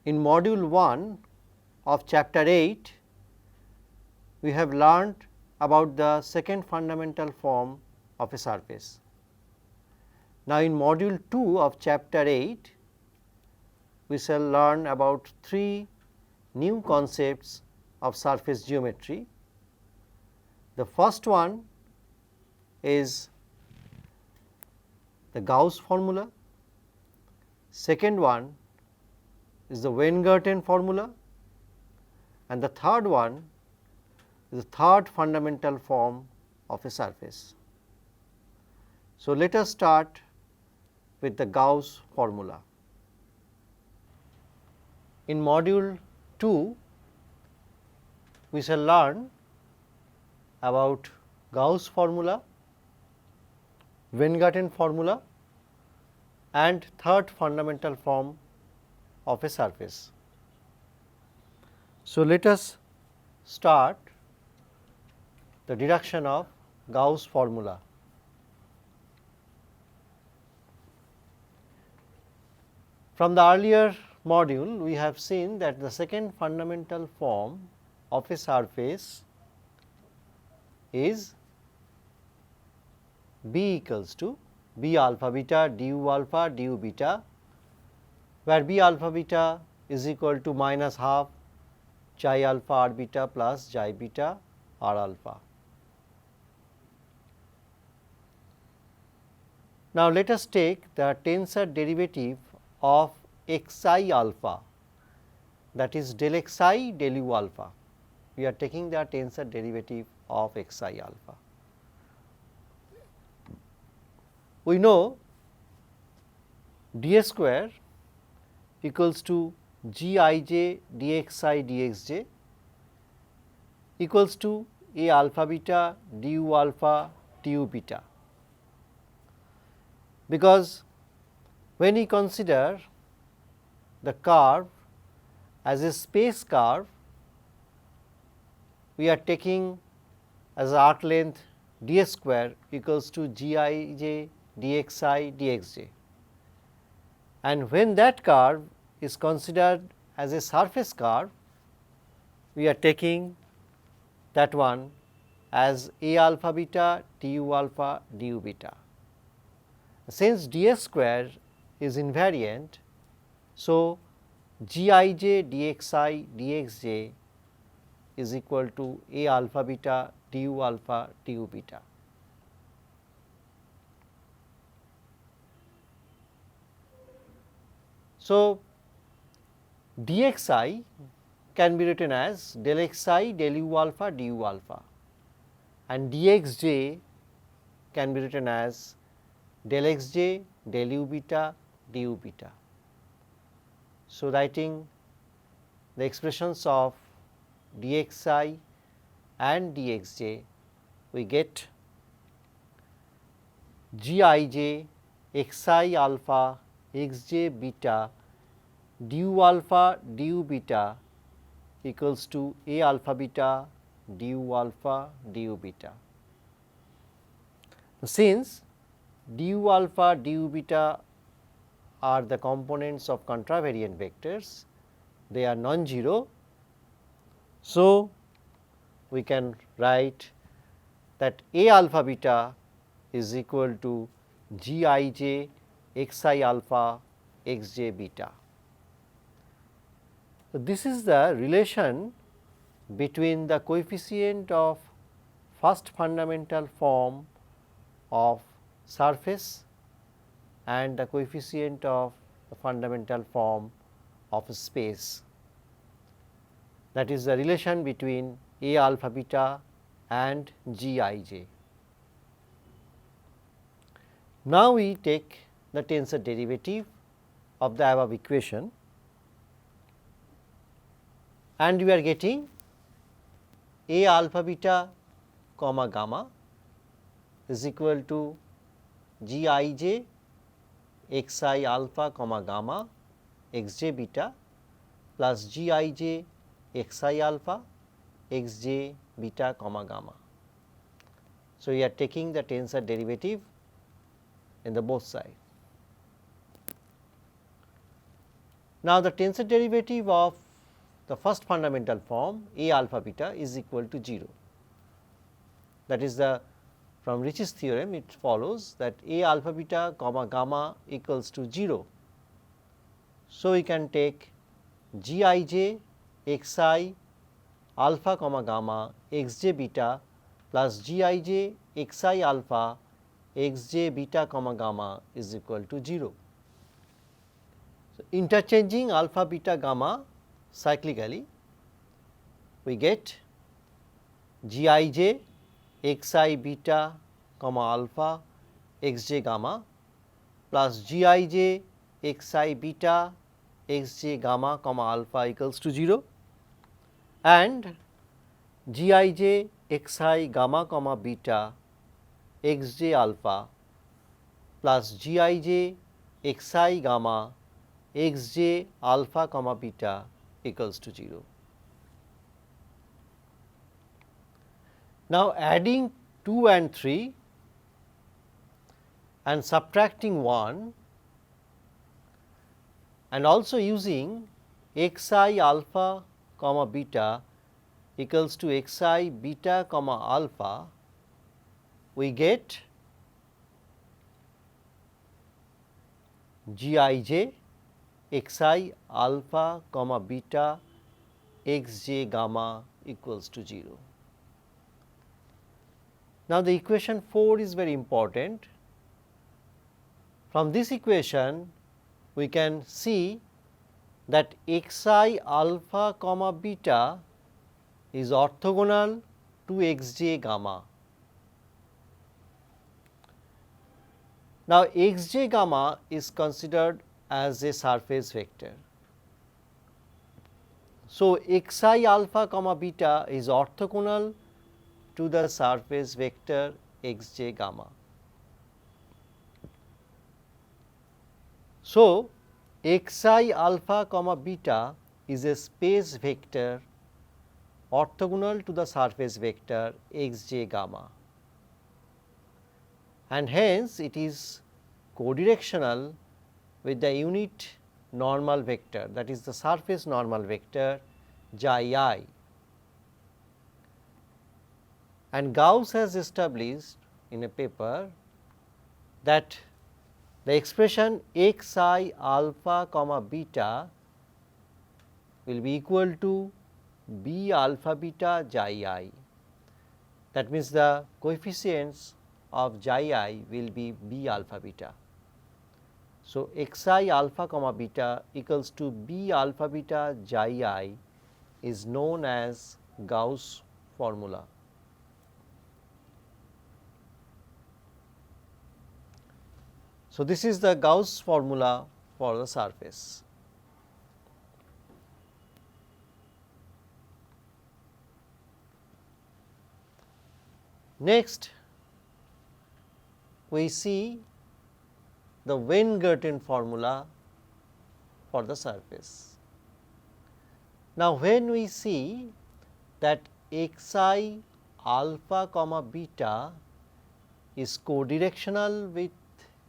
In module 1 of chapter 8, we have learned about the second fundamental form of a surface. Now, in module 2 of chapter 8, we shall learn about 3 new concepts of surface geometry. The first one is the Gauss formula, second one is the Weingarten formula, and the third one is the third fundamental form of a surface. So, let us start with the Gauss formula. In module 2, we shall learn about Gauss formula, Weingarten formula and third fundamental form of a surface. So, let us start the deduction of Gauss formula. From the earlier module, we have seen that the second fundamental form of a surface is B equals to B alpha beta du alpha du beta, where B alpha beta is equal to minus half chi alpha r beta plus chi beta r alpha. Now, let us take the tensor derivative of xi alpha, that is del xi del u alpha. We are taking the tensor derivative of xi alpha. We know d square equals to g I j dxi dxj equals to a alpha beta du alpha du beta, because when we consider the curve as a space curve, we are taking as arc length d square equals to g I j dxi dxj, and when that curve is considered as a surface curve, we are taking that one as a alpha beta du alpha du beta. Since d square is invariant, so g I j dxi dxj is equal to a alpha beta du alpha du beta. So, dxi can be written as del xi del u alpha du alpha, and dxj can be written as del xj del u beta du beta. So, writing the expressions of dxi and dxj, we get g I j xi alpha xj beta du alpha du beta equals to a alpha beta du alpha du beta. Since du alpha du beta are the components of contravariant vectors, they are non-zero. So, we can write that a alpha beta is equal to g I j xi alpha xj beta. So, this is the relation between the coefficient of first fundamental form of surface and the coefficient of the fundamental form of space, that is the relation between a alpha beta and g I j. Now, we take the tensor derivative of the above equation, and we are getting a alpha beta comma gamma is equal to g I j xi alpha comma gamma xj beta plus g I j xi alpha xj beta comma gamma. So, we are taking the tensor derivative in the both side. Now, the tensor derivative of the first fundamental form A alpha beta is equal to 0. That is the from Ricci's theorem, it follows that A alpha beta comma gamma equals to 0. So, we can take G I j x I alpha comma gamma x j beta plus G I j x I alpha x j beta comma gamma is equal to 0. So, interchanging alpha beta gamma cyclically, we get G I j x I beta comma alpha x j gamma plus G I j x I beta x j gamma comma alpha equals to 0, and G I j x I gamma comma beta x j alpha plus G I j x I gamma x j alpha comma beta equals to 0. Now, adding 2 and 3 and subtracting 1 and also using x I alpha comma beta equals to x I beta comma alpha, we get G I j x I alpha comma beta x j gamma equals to 0. Now, the equation 4 is very important. From this equation, we can see that x I alpha comma beta is orthogonal to x j gamma. Now, x j gamma is considered as a surface vector. So, x I alpha comma beta is orthogonal to the surface vector x j gamma. So, x I alpha comma beta is a space vector orthogonal to the surface vector x j gamma, and hence it is codirectional with the unit normal vector, that is the surface normal vector xi I. And Gauss has established in a paper that the expression x I alpha comma beta will be equal to b alpha beta xi I. That means, the coefficients of xi I will be b alpha beta. So, x I alpha comma beta equals to b alpha beta xi I is known as Gauss formula. So, this is the Gauss formula for the surface. Next, we see the Weingarten formula for the surface. Now, when we see that x I alpha comma beta is codirectional with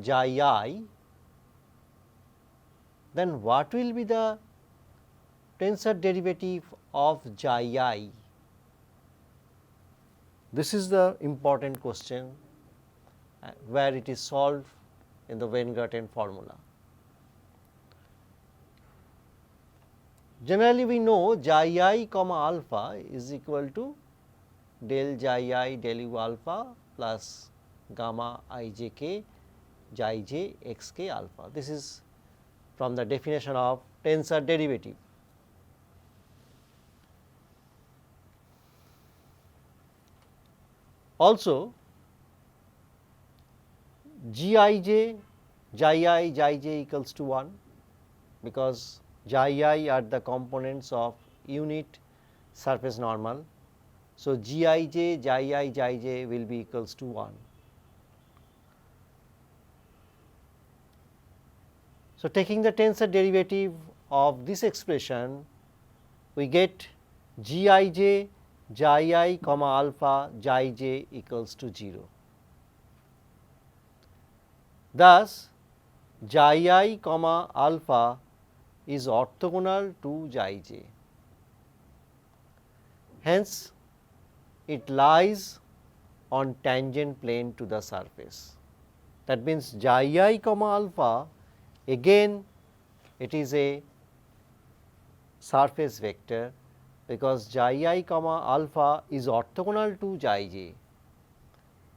xi I, then what will be the tensor derivative of xi I? This is the important question where it is solved in the Weingarten formula. Generally, we know xi I comma alpha is equal to del xi I del u alpha plus gamma I j k xi j x k alpha. This is from the definition of tensor derivative. Also, g I j xi I xi j equals to 1, because xi I are the components of unit surface normal. So, g I j xi I xi j will be equals to 1. So, taking the tensor derivative of this expression, we get g I j xi I comma alpha xi j equals to 0. Thus, xi I comma alpha is orthogonal to xi j. Hence, it lies on tangent plane to the surface. That means, xi I comma alpha, again it is a surface vector, because xi I comma alpha is orthogonal to xi j.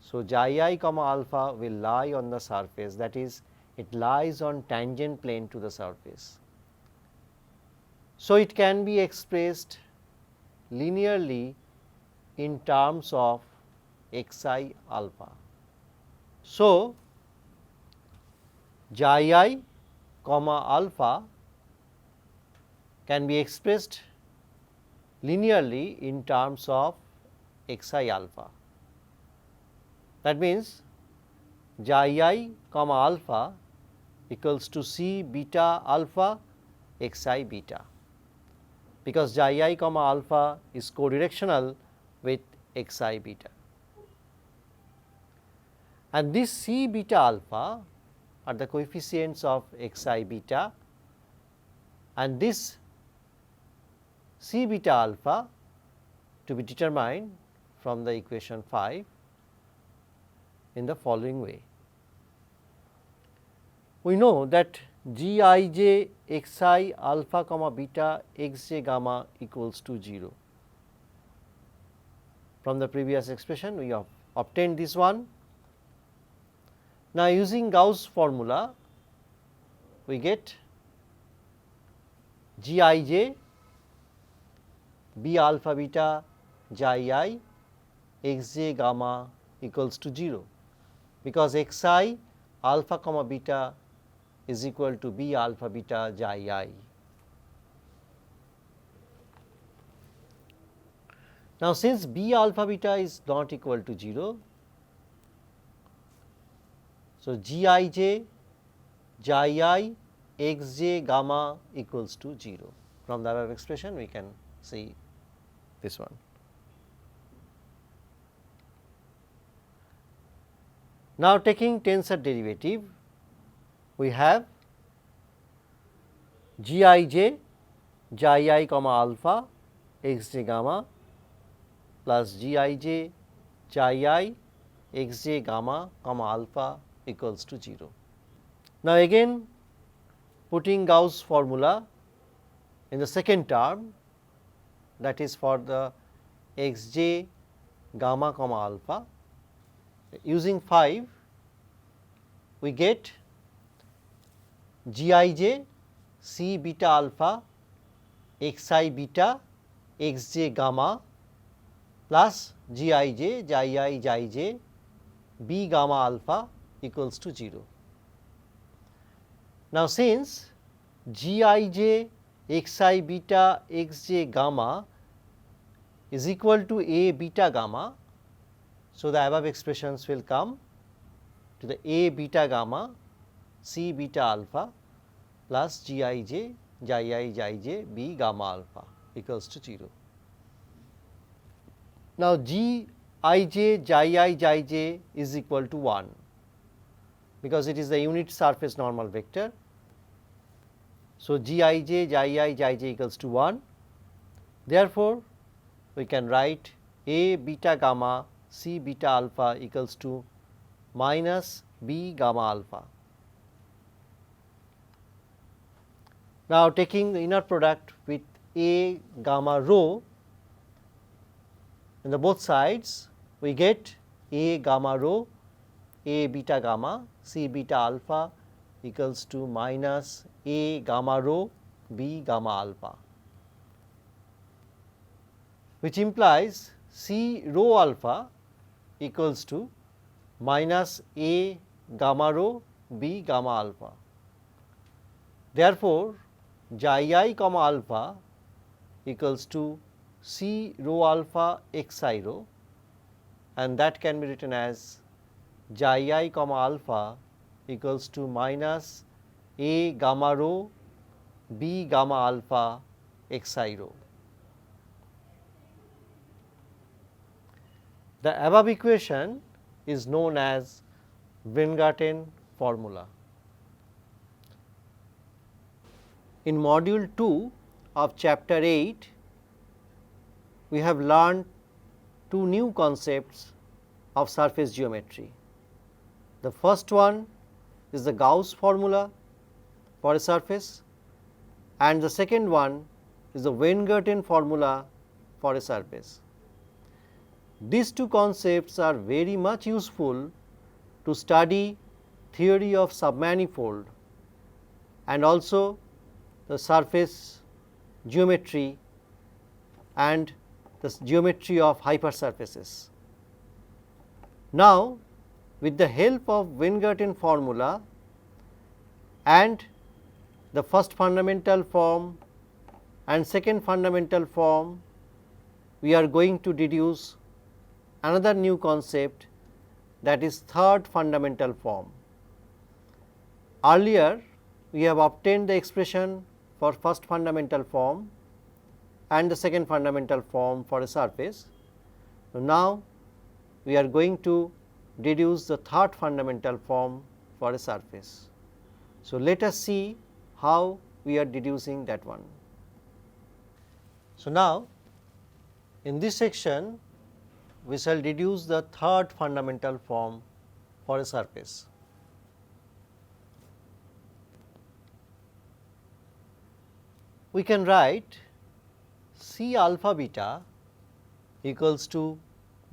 So, xi I comma alpha will lie on the surface, that is, it lies on tangent plane to the surface. So, it can be expressed linearly in terms of xi alpha. So, xi I comma alpha can be expressed linearly in terms of xi alpha. That means, xi I comma alpha equals to C beta alpha xi beta, because xi I comma alpha is co-directional with xi beta. And this C beta alpha are the coefficients of xi beta, and this C beta alpha to be determined from the equation 5 in the following way. We know that g I j x I alpha comma beta x j gamma equals to 0. From the previous expression we have obtained this one. Now, using Gauss formula we get g I j b alpha beta xi I x j gamma equals to 0, because x I alpha comma beta is equal to b alpha beta xi I. Now, since b alpha beta is not equal to 0, so g I j xi I x j gamma equals to 0. From the above expression we can see this one. Now, taking tensor derivative, we have g I j xi I comma alpha x j gamma plus g I j xi I x j gamma comma alpha equals to 0. Now, again putting Gauss formula in the second term, that is for the x j gamma comma alpha, using 5 we get g I j C beta alpha x I beta x j gamma plus g I j xi I xi j b gamma alpha equals to 0. Now, since g I j x I beta x j gamma is equal to a beta gamma, so the above expressions will come to the a beta gamma C beta alpha plus g I j xi I xi j b gamma alpha equals to 0. Now, g I j xi I xi j is equal to 1, because it is the unit surface normal vector. So, g I j xi I xi j equals to 1. Therefore, we can write a beta gamma C beta alpha equals to minus b gamma alpha. Now, taking the inner product with a gamma rho in the both sides, we get a gamma rho a beta gamma C beta alpha equals to minus a gamma rho b gamma alpha, which implies C rho alpha equals to minus a gamma rho b gamma alpha. Therefore, xi I comma alpha equals to C rho alpha x I rho, and that can be written as xi I comma alpha equals to minus a gamma rho b gamma alpha x I rho. The above equation is known as Weingarten formula. In module 2 of chapter 8, we have learned two new concepts of surface geometry. The first one is the Gauss formula for a surface, and the second one is the Weingarten formula for a surface. These two concepts are very much useful to study theory of submanifold and also the surface geometry and the geometry of hypersurfaces. Now, with the help of Weingarten formula and the first fundamental form and second fundamental form, we are going to deduce another new concept, that is third fundamental form. Earlier, we have obtained the expression for first fundamental form and the second fundamental form for a surface. So, now we are going to deduce the third fundamental form for a surface. So, let us see how we are deducing that one. So, now in this section we shall deduce the third fundamental form for a surface. We can write C alpha beta equals to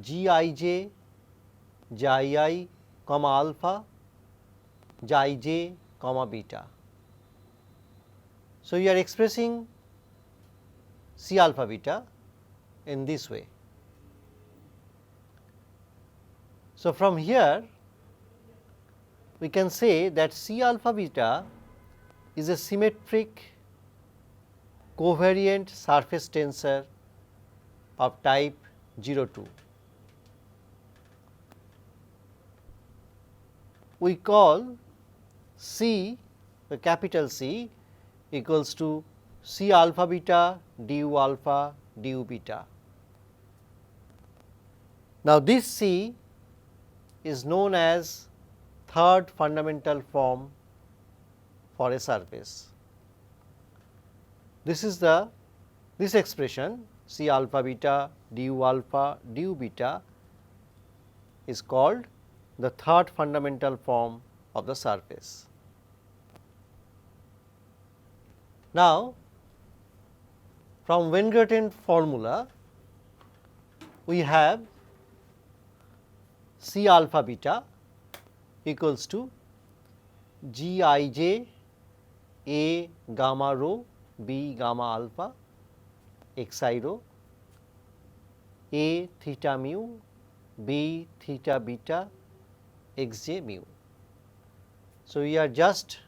G I j I comma alpha I j comma beta. So, you are expressing C alpha beta in this way. So, from here we can say that C alpha beta is a symmetric covariant surface tensor of type 02. We call C, the capital C, equals to C alpha beta du alpha du beta. Now, this C is known as third fundamental form for a surface. This is this expression C alpha beta du alpha du beta is called the third fundamental form of the surface. Now, from Weingarten formula we have C alpha beta equals to G I j A gamma rho B gamma alpha x I rho A theta mu B theta beta x j mu. So, we are just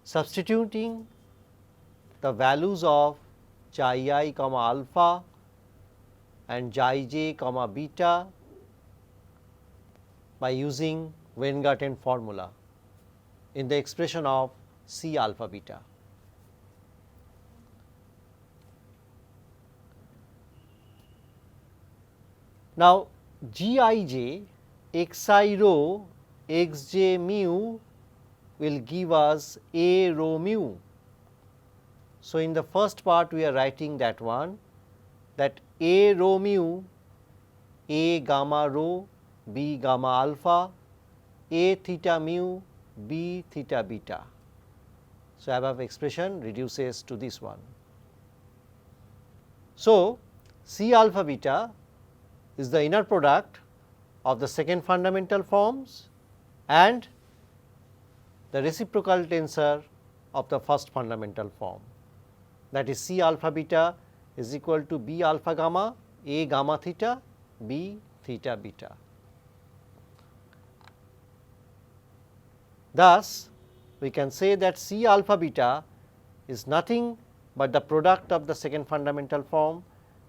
substituting the values of chi I comma alpha and chi j comma beta by using Weingarten formula in the expression of C alpha beta. Now, G I j x I rho x j mu will give us A rho mu. So, in the first part we are writing that one, that A rho mu A gamma rho B gamma alpha A theta mu B theta beta. So, above expression reduces to this one. So, C alpha beta is the inner product of the second fundamental forms and the reciprocal tensor of the first fundamental form, that is C alpha beta is equal to B alpha gamma A gamma theta B theta beta. Thus, we can say that C alpha beta is nothing but the product of the second fundamental form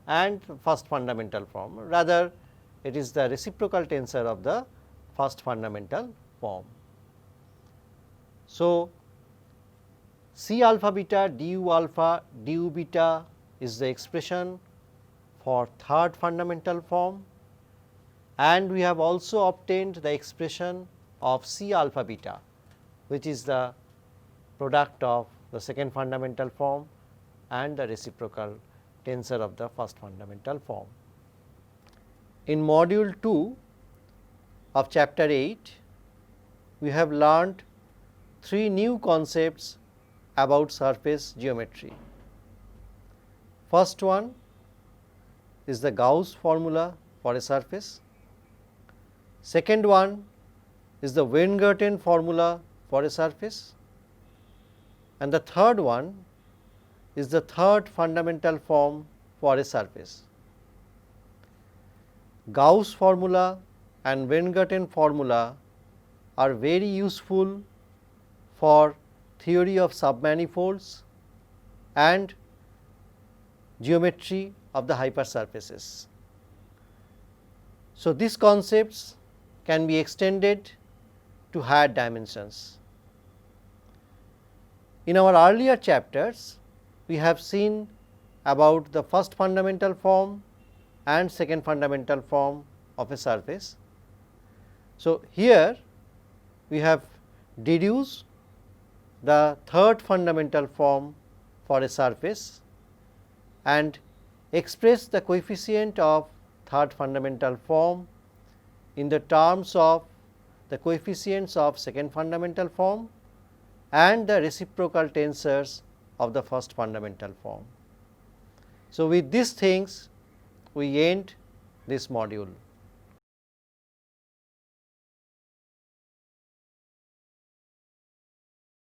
and first fundamental form, rather it is the reciprocal tensor of the first fundamental form. So, C alpha beta du alpha du beta is the expression for third fundamental form, and we have also obtained the expression of C alpha beta, which is the product of the second fundamental form and the reciprocal tensor of the first fundamental form. In module 2 of chapter 8, we have learned 3 new concepts about surface geometry. First one is the Gauss formula for a surface. Second one is the Weingarten formula for a surface, and the third one is the third fundamental form for a surface. Gauss formula and Weingarten formula are very useful for theory of submanifolds and geometry of the hypersurfaces. So, these concepts can be extended to higher dimensions. In our earlier chapters, we have seen about the first fundamental form and second fundamental form of a surface. So, here we have deduced the third fundamental form for a surface and express the coefficient of third fundamental form in the terms of the coefficients of second fundamental form and the reciprocal tensors of the first fundamental form. So, with these things we end this module.